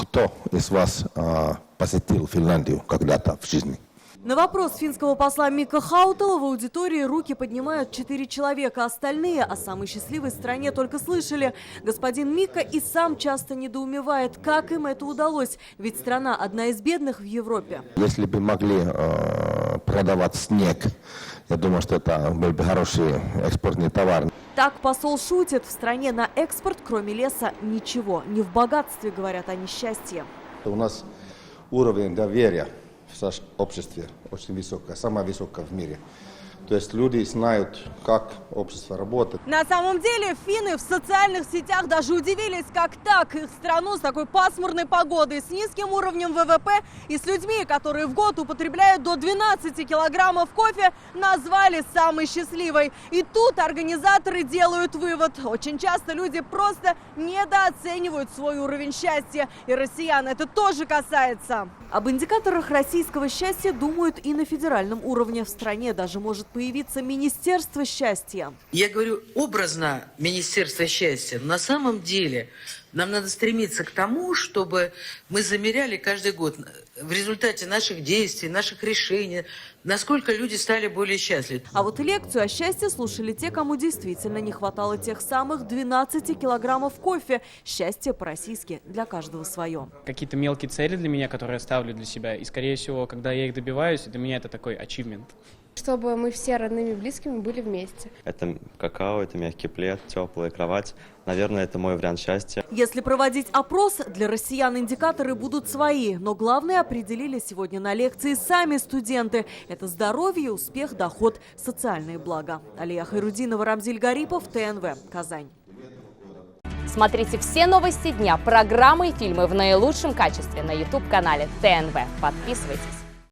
Кто из вас посетил Финляндию когда-то в жизни? На вопрос финского посла Мика Хаутала в аудитории руки поднимают 4 человека. Остальные о самой счастливой стране только слышали. Господин Мика и сам часто недоумевает, как им это удалось. Ведь страна одна из бедных в Европе. Если бы могли продавать снег, я думаю, что это был бы хороший экспортный товар. Так посол шутит. В стране на экспорт, кроме леса, ничего. Не в богатстве, говорят, а несчастье. У нас уровень доверия в обществе очень высокая, самая высокая в мире. То есть люди знают, как общество работает. На самом деле финны в социальных сетях даже удивились, как так их страну с такой пасмурной погодой, с низким уровнем ВВП и с людьми, которые в год употребляют до 12 килограммов кофе, назвали самой счастливой. И тут организаторы делают вывод. Очень часто люди просто недооценивают свой уровень счастья. И россиян это тоже касается. Об индикаторах российского счастья думают и на федеральном уровне. В стране даже может появиться Министерство счастья. Я говорю образно Министерство счастья. На самом деле нам надо стремиться к тому, чтобы мы замеряли каждый год в результате наших действий, наших решений, насколько люди стали более счастливы. А вот лекцию о счастье слушали те, кому действительно не хватало тех самых 12 килограммов кофе. Счастье по-российски для каждого свое. Какие-то мелкие цели для меня, которые я ставлю для себя. И, скорее всего, когда я их добиваюсь, для меня это такой achievement. Чтобы мы все родными и близкими были вместе. Это какао, это мягкий плед, теплая кровать. Наверное, это мой вариант счастья. Если проводить опрос, для россиян индикаторы будут свои. Но главное определили сегодня на лекции сами студенты. Это здоровье, успех, доход, социальные блага. Алия Хайрудинова, Рамзиль Гарипов, ТНВ, Казань. Смотрите все новости дня, программы и фильмы в наилучшем качестве на YouTube-канале ТНВ. Подписывайтесь.